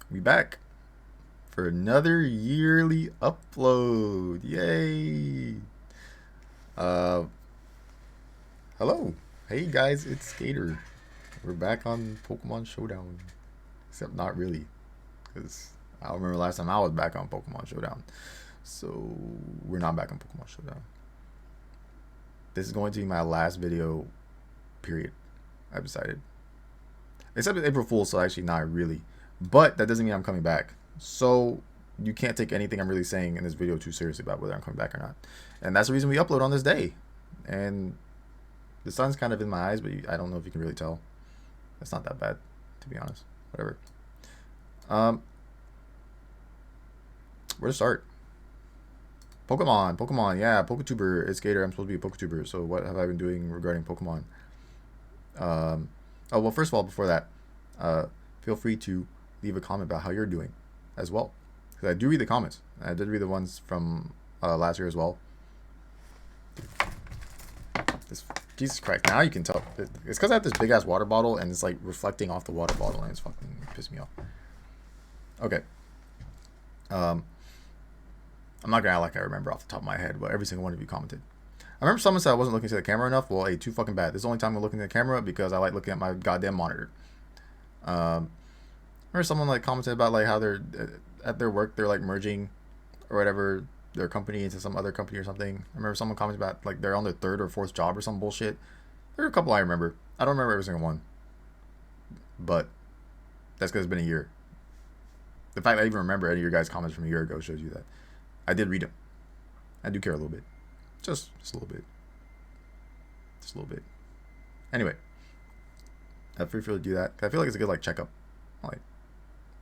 We back for another yearly upload. Yay! Uh, hello. Hey guys, it's Skater. We're back on Pokemon Showdown. Except not really, because I don't remember last time I was back on Pokemon Showdown. So we're not back on Pokemon Showdown. This is going to be my last video. Period. I've decided. Except it's April Fool's, so actually not really. But that doesn't mean I'm coming back. So you can't take anything I'm really saying in this video too seriously about whether I'm coming back or not. And that's the reason we upload on this day. And the sun's kind of in my eyes, but I don't know if you can really tell. It's not that bad, to be honest. Whatever. Where to start? Pokemon, yeah, Poketuber, itzGator. I'm supposed to be a Poketuber. So what have I been doing regarding Pokemon? Oh well, first of all, before that, feel free to leave a comment about how you're doing, as well, because I do read the comments. I did read the ones from last year as well. Jesus Christ! Now you can tell. It's because I have this big ass water bottle and it's like reflecting off the water bottle and it's fucking pissing me off. Okay. I'm not gonna act like I remember off the top of my head what every single one of you commented. I remember someone said I wasn't looking to the camera enough. Well, hey, too fucking bad. This is the only time I'm looking at the camera because I like looking at my goddamn monitor. I remember someone like commented about like how they're at their work, they're like merging or whatever their company into some other company or something. I remember someone commented about like they're on their third or fourth job or some bullshit. There are a couple I remember. I don't remember every single one, but that's because it's been a year. The fact that I even remember any of your guys' comments from a year ago shows you that I did read them. I do care a little bit, just a little bit, just a little bit. Anyway, feel free to do that. I feel like it's a good like checkup, like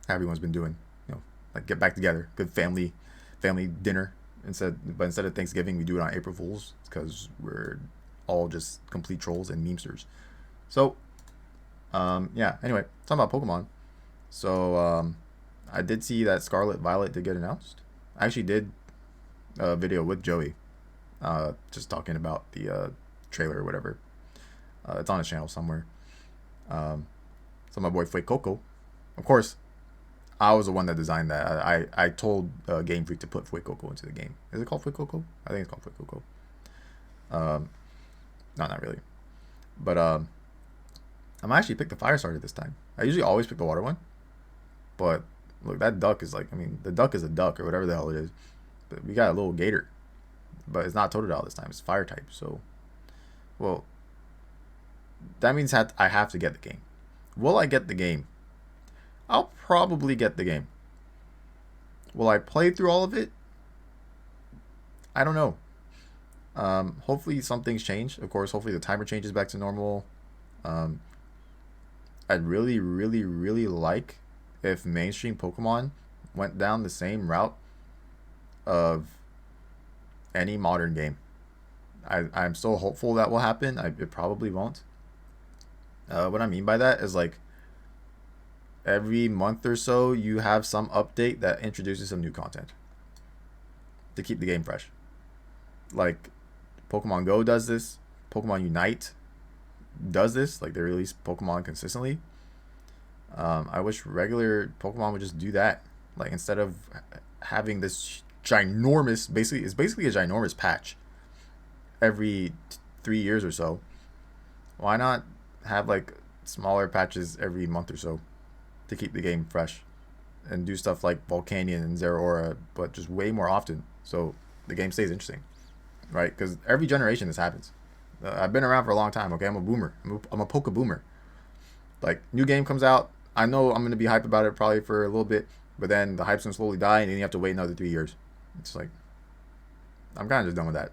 how everyone's been doing. You know, like get back together, good family dinner. Instead of Thanksgiving, we do it on April Fools because we're all just complete trolls and memesters. So, yeah. Anyway, talking about Pokemon. So, I did see that Scarlet Violet did get announced. I actually did a video with Joey, just talking about the trailer or whatever. It's on his channel somewhere. So my boy Fuecoco, of course, I was the one that designed that. I told Game Freak to put Fuecoco into the game. Is it called Fuecoco? I think it's called Fuecoco. No, not really. But I'm actually pick the fire starter this time. I usually always pick the water one, but look, that duck is like, I mean, the duck is a duck or whatever the hell it is. But we got a little gator, but it's not Totodile this time. It's fire type. So, well, that means I have to get the game. Will I get the game? I'll probably get the game. Will I play through all of it? I don't know. Hopefully something's changed. Of course, hopefully the timer changes back to normal. I'd really, really, really like if mainstream Pokemon went down the same route of any modern game. I'm so hopeful that will happen. It probably won't. What I mean by that is like every month or so you have some update that introduces some new content to keep the game fresh. Like Pokemon Go does this, Pokemon Unite does this, like they release Pokemon consistently. I wish regular Pokemon would just do that. Like instead of having this ginormous, it's basically a ginormous patch every 3 years or so. Why not have like smaller patches every month or so to keep the game fresh and do stuff like Volcanion and Zeraora, but just way more often so the game stays interesting, right? Because every generation this happens. I've been around for a long time. Okay, I'm a boomer. I'm a Poke boomer. Like new game comes out, I know I'm gonna be hyped about it probably for a little bit, but then the hype's gonna slowly die, and then you have to wait another 3 years. It's like I'm kind of just done with that.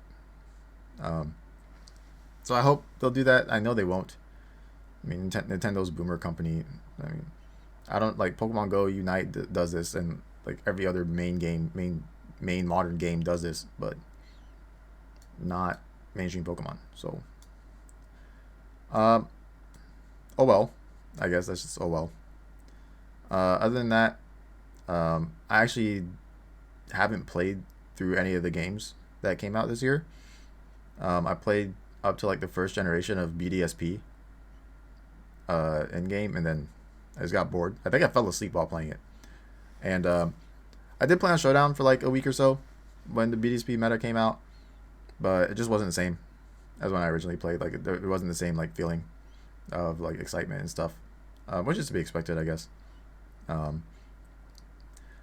So I hope they'll do that. I know they won't. I mean, Nintendo's boomer company. I mean, I don't like Pokemon Go Unite does this, and like every other main modern game does this, but not mainstream Pokemon. So, oh well. I guess that's just oh well. Other than that, I actually haven't played through any of the games that came out this year. I played up to like the first generation of BDSP in game, and then I just got bored. I think I fell asleep while playing it. And I did play on Showdown for like a week or so when the BDSP meta came out, but it just wasn't the same as when I originally played. Like it wasn't the same like feeling of like excitement and stuff, which is to be expected, I guess. Because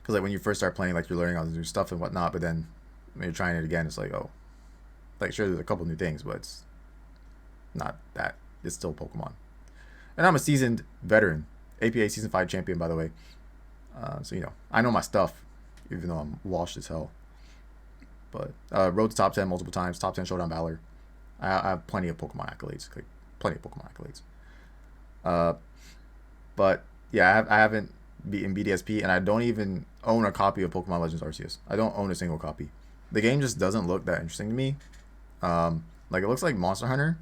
like when you first start playing, like you're learning all the new stuff and whatnot, but then when you're trying it again, it's like, oh, like sure there's a couple new things, but it's not that. It's still Pokemon. And I'm a seasoned veteran, APA Season 5 champion, by the way. So you know I know my stuff, even though I'm washed as hell. But road to top 10 multiple times, top 10 Showdown Valor. I have plenty of Pokemon accolades, like plenty of Pokemon accolades. But yeah, I haven't beaten BDSP, and I don't even own a copy of Pokemon Legends Arceus. I don't own a single copy. The game just doesn't look that interesting to me. Like it looks like Monster Hunter,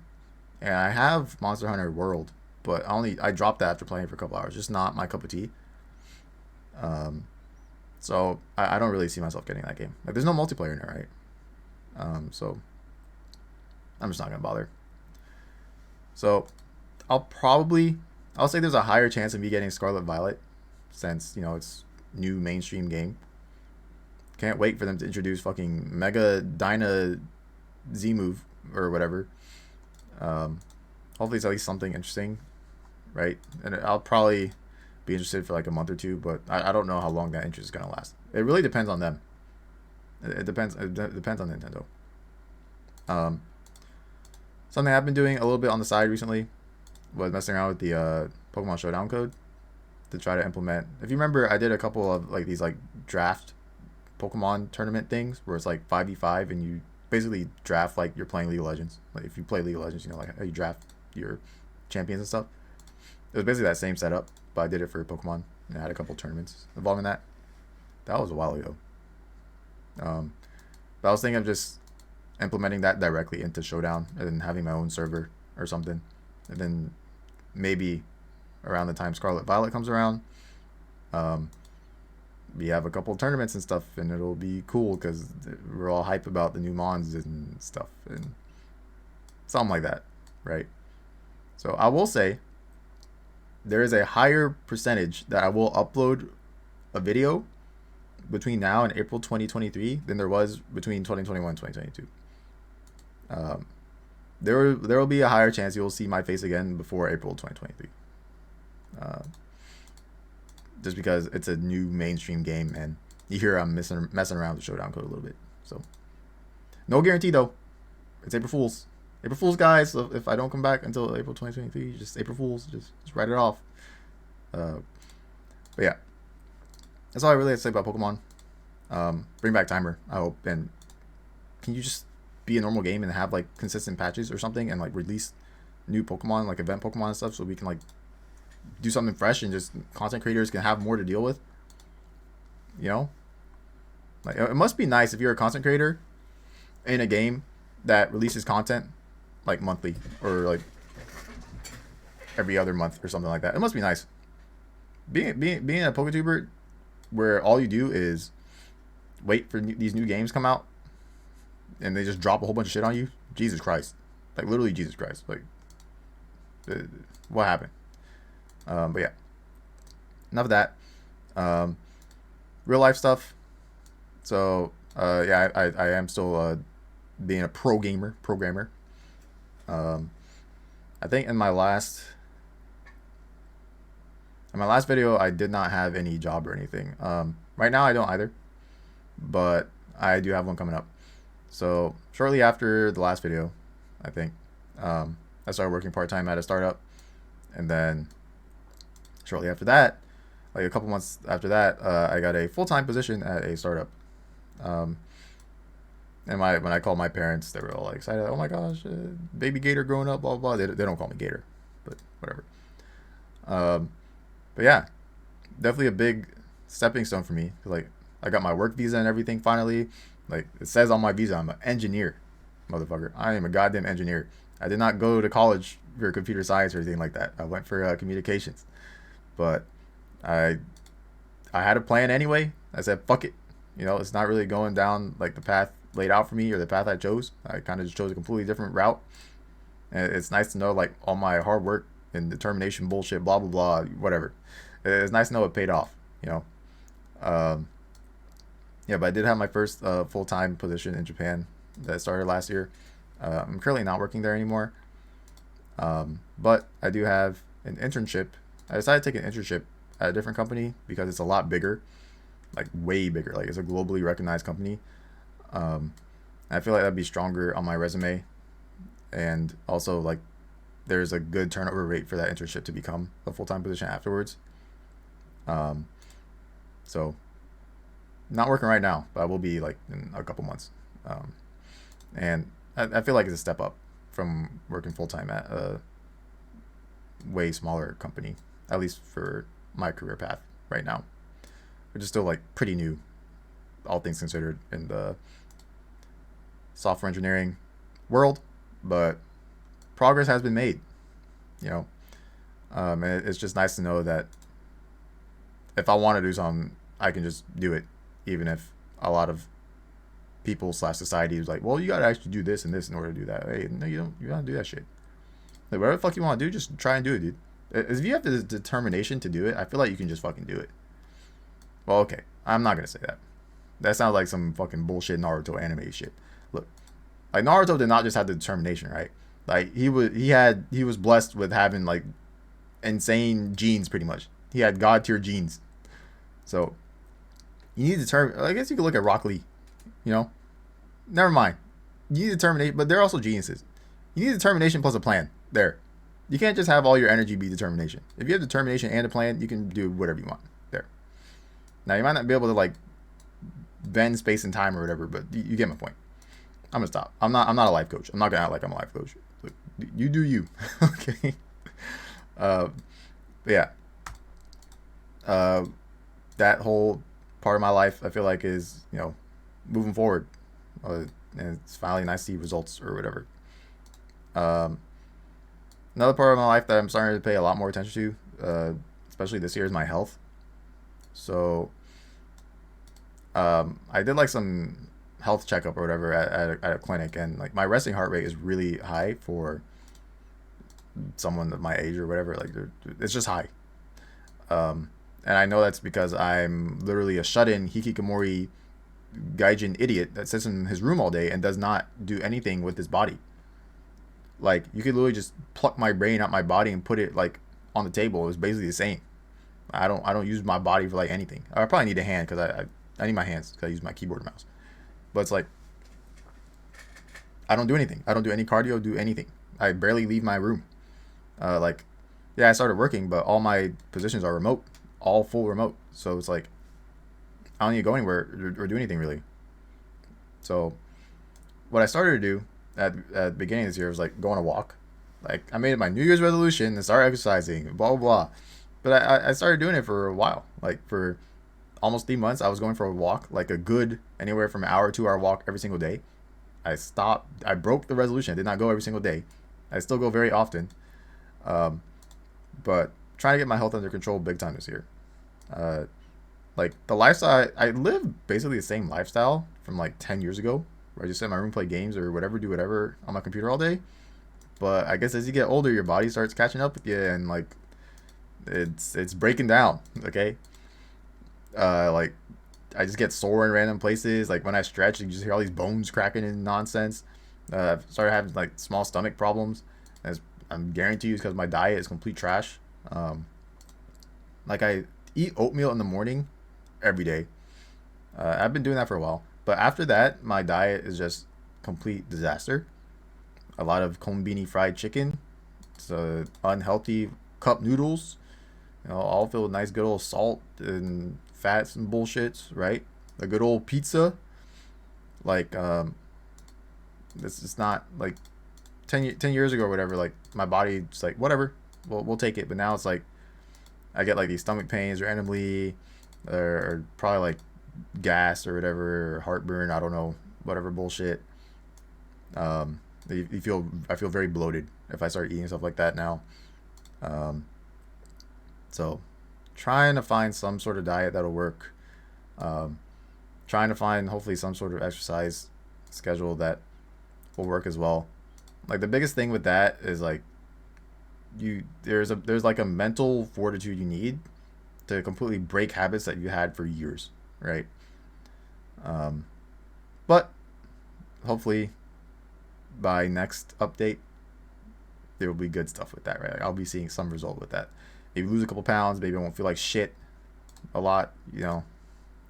and I have Monster Hunter World, but I dropped that after playing for a couple hours. Just not my cup of tea. So I don't really see myself getting that game. Like there's no multiplayer in it, right? So I'm just not gonna bother. So I'll say there's a higher chance of me getting Scarlet Violet, since you know it's new mainstream game. Can't wait for them to introduce fucking Mega Dyna Z move or whatever. Hopefully it's at least something interesting, right? And I'll probably be interested for like a month or two, but I don't know how long that interest is gonna last. It really depends on them. It depends. It depends on Nintendo. Something I've been doing a little bit on the side recently was messing around with the Pokemon Showdown code to try to implement. If you remember, I did a couple of like these like draft Pokemon tournament things where it's like 5v5 and you basically draft like you're playing League of Legends. Like if you play League of Legends, you know, like how you draft your champions and stuff. It was basically that same setup, but I did it for Pokemon and I had a couple tournaments involving that. That was a while ago. But I was thinking of just implementing that directly into Showdown and then having my own server or something. And then maybe around the time Scarlet Violet comes around, we have a couple of tournaments and stuff, and it'll be cool because we're all hype about the new Mons and stuff and something like that, right? So I will say there is a higher percentage that I will upload a video between now and April 2023 than there was between 2021 and 2022. There will be a higher chance you'll see my face again before April 2023. Just because it's a new mainstream game and you hear I'm messing around with the Showdown code a little bit. So no guarantee though. It's April Fools. April Fools, guys. So if I don't come back until April 2023, just April Fools. Just write it off. But yeah, that's all I really have to say about Pokemon. Bring back Timer, I hope. And can you just be a normal game and have like consistent patches or something and like release new Pokemon, like event Pokemon and stuff, so we can like do something fresh and just content creators can have more to deal with. You know, like it must be nice if you're a content creator in a game that releases content like monthly or like every other month or something like that. It must be nice being a PokeTuber where all you do is wait for these new games come out and they just drop a whole bunch of shit on you. Jesus Christ, like literally Jesus Christ, like what happened? But yeah, enough of that. Real life stuff. So yeah, I am still being a programmer. I think in my last video I did not have any job or anything. Right now I don't either, but I do have one coming up. So shortly after the last video, I think I started working part-time at a startup, and then shortly after that, like a couple months after that, I got a full-time position at a startup. And when I called my parents, they were all like excited. Oh my gosh, baby Gator growing up, blah blah blah. They don't call me Gator, but whatever. But yeah, definitely a big stepping stone for me. Like I got my work visa and everything finally. Like it says on my visa, I'm an engineer, motherfucker. I am a goddamn engineer. I did not go to college for computer science or anything like that. I went for communications, but I had a plan anyway. I said fuck it. You know, it's not really going down like the path laid out for me or the path I chose. I kind of just chose a completely different route. And it's nice to know like all my hard work and determination bullshit, blah blah blah, whatever. It's nice to know it paid off. You Um, yeah, but I did have my first full-time position in Japan that started last year. I'm currently not working there anymore, but I do have an internship. I decided to take an internship at a different company because it's a lot bigger, like way bigger. Like it's a globally recognized company. Um, I feel like that'd be stronger on my resume, and also like there's a good turnover rate for that internship to become a full-time position afterwards. Um, so not working right now, but I will be like in a couple months. Um, and I feel like it's a step up from working full time at a way smaller company, at least for my career path right now, which is still like pretty new, all things considered, in the software engineering world. But progress has been made, you know, and it's just nice to know that if I want to do something, I can just do it, even if a lot of people slash society is like, well, you gotta actually do this and this in order to do that. Hey, no, you don't. You gotta do that shit. Like whatever the fuck you want to do, just try and do it, dude. If you have the determination to do it, I feel like you can just fucking do it. Well, okay, I'm not gonna say that. That sounds like some fucking bullshit Naruto anime shit. Look, like Naruto did not just have the determination, right? Like he was blessed with having like insane genes, pretty much. He had god tier genes. So you need determination. I guess you could look at Rock Lee. You know, never mind. You need determination, but they're also geniuses. You need determination plus a plan. There. You can't just have all your energy be determination. If you have determination and a plan, you can do whatever you want. There. Now you might not be able to like bend space and time or whatever, but you get my point. I'm gonna stop. I'm not a life coach. I'm not gonna act like I'm a life coach. Look, you do you. Okay. Uh, but yeah. That whole part of my life, I feel like is moving forward, and it's finally nice to see results or whatever. Um, Another part of my life that I'm starting to pay a lot more attention to, especially this year, is my health. So I did like some health checkup or whatever at a clinic, and like my resting heart rate is really high for someone of my age or whatever. Like it's just high. And I know that's because I'm literally a shut-in hikikomori gaijin idiot that sits in his room all day and does not do anything with his body. Like you could literally just pluck my brain out my body and put it like on the table. It's basically the same. I don't use my body for like anything. I probably need a hand because I need my hands because I use my keyboard and mouse. But it's like I don't do anything. I don't do any cardio. Do anything. I barely leave my room. Like yeah, I started working, but all my positions are remote, all full remote. So it's like I don't need to go anywhere or do anything really. So what I started to do at the beginning of this year was like go on a walk. Like I made it my New Year's resolution and start exercising, blah blah blah. But I started doing it for a while. Like for almost 3 months, I was going for a walk, like a good anywhere from an hour to 2 hour walk every single day. I stopped. I broke the resolution. I did not go every single day. I still go very often, um, but trying to get my health under control big time this year. Uh, like the lifestyle, I live basically the same lifestyle from like 10 years ago, where I just sit in my room, play games or whatever, do whatever on my computer all day. But I guess as you get older, your body starts catching up with you, and like it's breaking down. Okay, like I just get sore in random places. Like when I stretch, you just hear all these bones cracking and nonsense. I've started having like small stomach problems. As I'm guaranteed because my diet is complete trash. Like I eat oatmeal in the morning every day. I've been doing that for a while, but after that, my diet is just complete disaster. A lot of konbini fried chicken, so unhealthy cup noodles, all filled with nice good old salt and fats and bullshits, right? A good old pizza, like this is not like 10 years ago or whatever. Like my body just like whatever, we'll take it. But now it's like I get like these stomach pains randomly, or probably like gas or whatever, or heartburn. I don't know, whatever bullshit. I feel very bloated if I start eating stuff like that now. Um, so trying to find some sort of diet that'll work. Um, Trying to find hopefully some sort of exercise schedule that will work as well. Like the biggest thing with that is like there's like a mental fortitude you need to completely break habits that you had for years, right? But hopefully by next update there will be good stuff with that, right? Like I'll be seeing some result with that. Maybe lose a couple pounds, maybe I won't feel like shit a lot,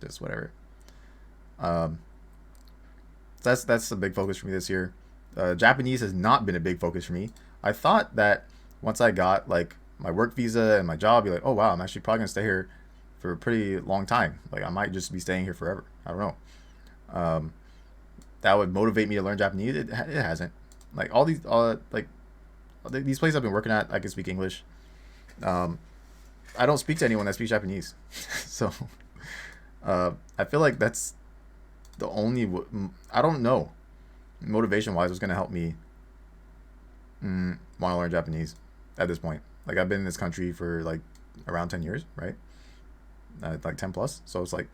just whatever. That's a big focus for me this year. Japanese has not been a big focus for me. I thought that once I got like my work visa and my job, be like, oh wow, I'm actually probably gonna stay here for a pretty long time. Like I might just be staying here forever. I don't know. That would motivate me to learn Japanese. It hasn't. Like all these these places I've been working at, I can speak English. I don't speak to anyone that speaks Japanese, so I feel like that's the only. I don't know, motivation wise, what's gonna help me want to learn Japanese at this point. Like I've been in this country for like around 10 years, right? Like 10 plus. So it's like,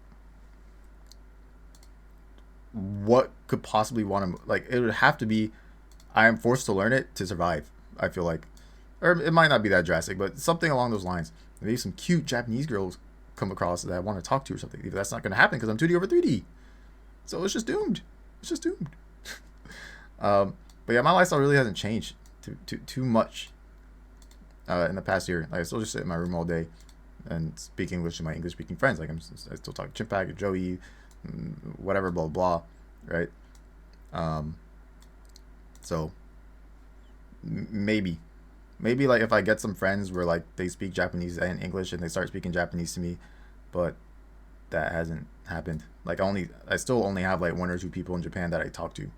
what could possibly want to, like, it would have to be I am forced to learn it to survive, I feel like. Or it might not be that drastic, but something along those lines. Maybe some cute Japanese girls come across that I want to talk to or something. If that's not going to happen because I'm 2D over 3D. So it's just doomed. It's just doomed. But yeah, my lifestyle really hasn't changed too much in the past year. Like I still just sit in my room all day and speak English to my English speaking friends. Like I still talk to Chimpack, Joey, whatever, blah blah, right? So maybe like if I get some friends where like they speak Japanese and English and they start speaking Japanese to me, but that hasn't happened. Like I still only have like 1 or 2 people in Japan that I talk to.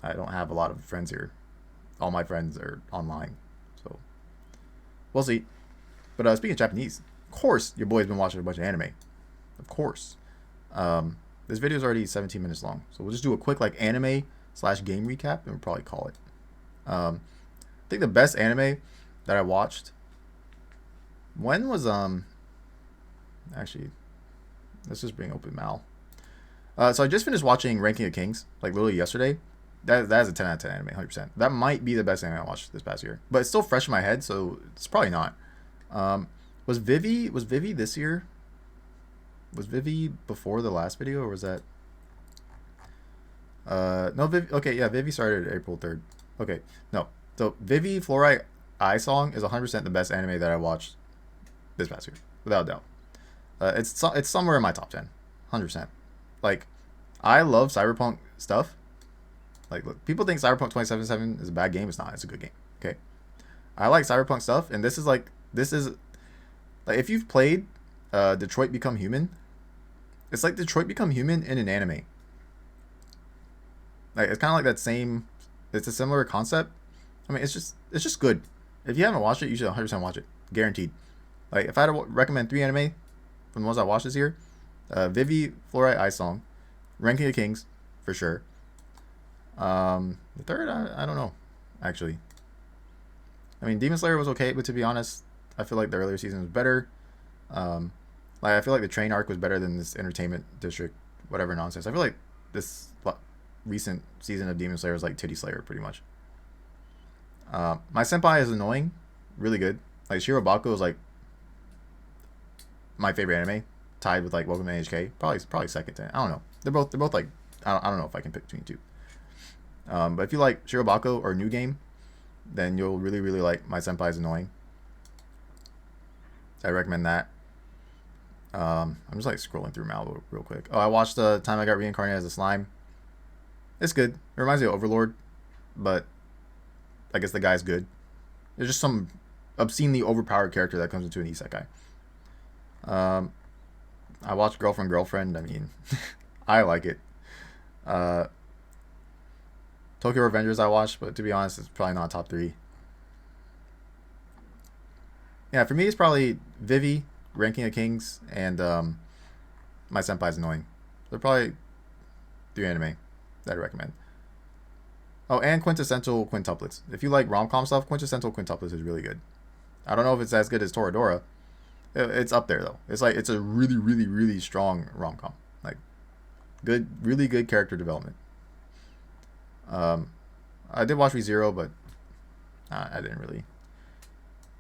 I don't have a lot of friends here. All my friends are online, so we'll see. But speaking of Japanese, of course your boy's been watching a bunch of anime. Of course. This video is already 17 minutes long, so we'll just do a quick like anime/game recap and we'll probably call it. I think the best anime that I watched when was actually, let's just bring open Mal. So I just finished watching Ranking of Kings like literally yesterday. That is a 10 out of 10 anime, 100%. That might be the best anime I watched this past year, but it's still fresh in my head, so it's probably not. Was Vivi this year? Was Vivi before the last video, or was that? No, Vivi. Okay, yeah, Vivi started April 3rd. Okay, no. So Vivi Fluorite Eye Song is 100% the best anime that I watched this past year, without a doubt. It's somewhere in my top 10, 100%. Like, I love cyberpunk stuff. Like, look, people think Cyberpunk 2077 is a bad game. It's not. It's a good game. Okay, I like cyberpunk stuff, and this is like if you've played Detroit Become Human, it's like Detroit Become Human in an anime. Like it's kind of like that same. It's a similar concept. I mean, it's just good. If you haven't watched it, you should 100% watch it. Guaranteed. Like if I had to recommend 3 anime from the ones I watched this year, Vivi Fluorite Eye Song, Ranking of Kings for sure. The third, I don't know, actually. I mean, Demon Slayer was okay, but to be honest, I feel like the earlier season was better. Like I feel like the train arc was better than this entertainment district, whatever nonsense. I feel like this recent season of Demon Slayer is like Titty Slayer, pretty much. My senpai is annoying, really good. Like Shirobako is like my favorite anime, tied with like Welcome to NHK. Probably second to. I don't know. They're both like I don't know if I can pick between 2. But if you like Shirobako or New Game, then you'll really like My Senpai is Annoying. I recommend that. I'm just like scrolling through Malibu real quick. Oh, I watched the Time I Got Reincarnated as a Slime. It's good. It reminds me of Overlord, but I guess the guy's good. There's just some obscenely overpowered character that comes into an isekai. I watched Girlfriend. I mean, I like it. Tokyo Revengers I watched, but to be honest, it's probably not top 3. Yeah, for me, it's probably Vivi, Ranking of Kings, and My Senpai's Annoying. They're probably 3 anime that I recommend. Oh, and Quintessential Quintuplets. If you like rom-com stuff, Quintessential Quintuplets is really good. I don't know if it's as good as Toradora. It's up there, though. It's like, it's a really strong rom-com. Like, really good character development. I did watch ReZero, but I didn't really.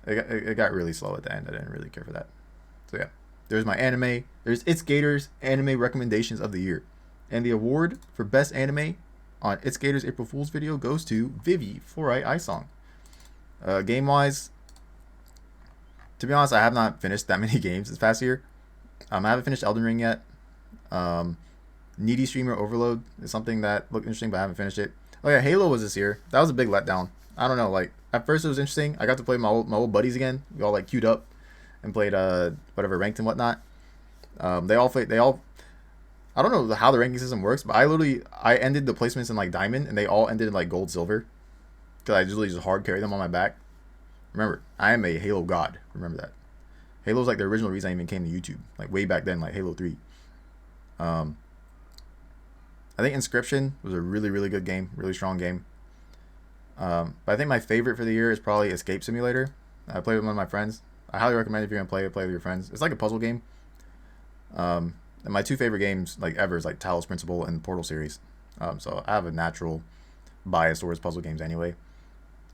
It got really slow at the end. I didn't really care for that. So yeah. There's my anime. There's itzGator's anime recommendations of the year. And the award for best anime on itzGator's April Fool's video goes to Vivi for Ice Song. Game wise, to be honest, I have not finished that many games this past year. I haven't finished Elden Ring yet. Needy Streamer Overload is something that looked interesting, but I haven't finished it. Oh yeah, Halo was this year. That was a big letdown. I don't know. Like at first it was interesting. I got to play my old buddies again. We all like queued up and played whatever ranked and whatnot. They all. I don't know how the ranking system works, but I ended the placements in like diamond, and they all ended in like gold, silver, because I usually just hard carry them on my back. Remember, I am a Halo god. Remember that. Halo's like the original reason I even came to YouTube, like way back then, like Halo 3. I think Inscription was a really, really good game, really strong game. But I think my favorite for the year is probably Escape Simulator. I played with one of my friends. I highly recommend if you're gonna play with your friends. It's like a puzzle game. And my two favorite games like ever is like Talos Principle and Portal series. So I have a natural bias towards puzzle games anyway.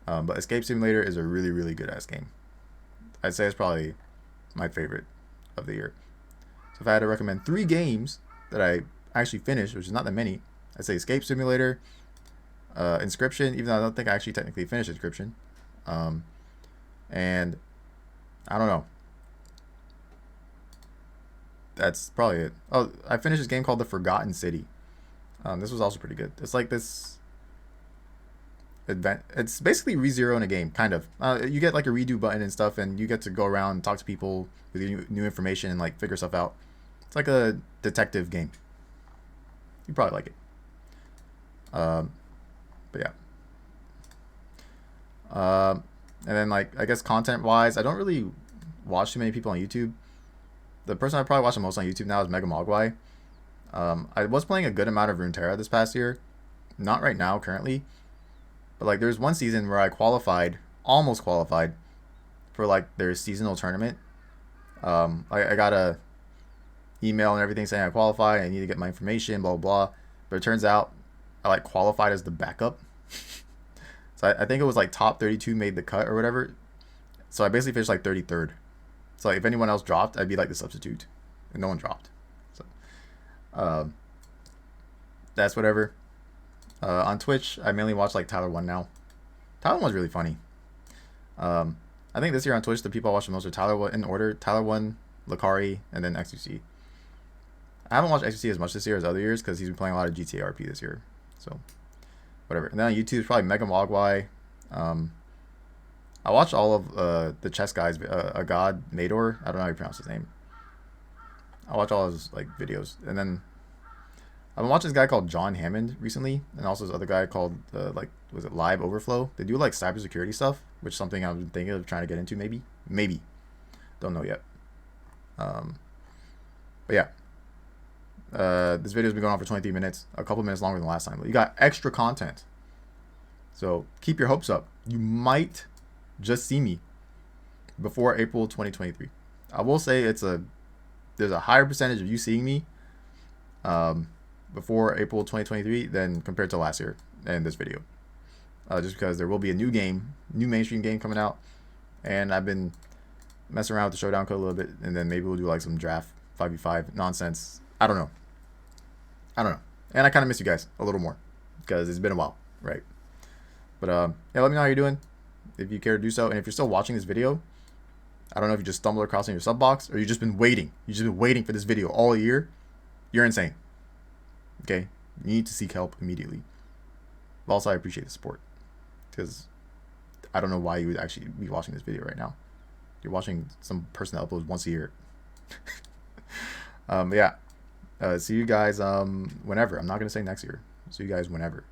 But Escape Simulator is a really, really good ass game. I'd say it's probably my favorite of the year. So if I had to recommend 3 games that I actually finished, which is not that many, I'd say Escape Simulator, Inscription, even though I don't think I actually technically finished Inscription, and I don't know. That's probably it. Oh, I finished this game called The Forgotten City. This was also pretty good. It's like this it's basically ReZero in a game, kind of. You get like a redo button and stuff, and you get to go around and talk to people with new information and like figure stuff out. It's like a detective game. You probably like it. But yeah. And then like I guess content wise, I don't really watch too many people on YouTube. The person I probably watch the most on YouTube now is Mega Mogwai. I was playing a good amount of Runeterra this past year. Not right now, currently. But like there's one season where I almost qualified for like their seasonal tournament. I got a email and everything saying I qualified, I need to get my information, blah blah. But it turns out I like qualified as the backup. So I think it was like top 32 made the cut or whatever. So I basically finished like 33rd. So like, if anyone else dropped, I'd be like the substitute, and no one dropped. So that's whatever. On Twitch, I mainly watch like Tyler 1 now. Tyler 1's really funny. I think this year on Twitch, the people I watch the most are Tyler 1 in order: Tyler 1, Lakari, and then XQC. I haven't watched XQC as much this year as other years because he's been playing a lot of GTA RP this year. So whatever. And then on YouTube, it's probably Mega Mogwai. I watched all of the chess guys. A god Mador. I don't know how you pronounce his name. I watch all his like videos, and then I've been watching this guy called John Hammond recently, and also this other guy called was it Live Overflow? They do like cybersecurity stuff, which is something I'm thinking of trying to get into. Maybe, don't know yet. But yeah, this video's been going on for 23 minutes, a couple minutes longer than last time. But you got extra content, so keep your hopes up. You might just see me before April 2023. I will say there's a higher percentage of you seeing me before April 2023 than compared to last year and this video. Just because there will be a new mainstream game coming out, and I've been messing around with the showdown code a little bit, and then maybe we'll do like some draft 5v5 nonsense. I don't know. And I kind of miss you guys a little more because it's been a while, right? But yeah, let me know how you're doing if you care to do so. And if you're still watching this video, I don't know if you just stumbled across in your sub box or you've just been waiting. You've just been waiting for this video all year. You're insane. Okay? You need to seek help immediately. But also, I appreciate the support because I don't know why you would actually be watching this video right now. You're watching some person that uploads once a year. But yeah. See you guys whenever. I'm not going to say next year. See you guys whenever.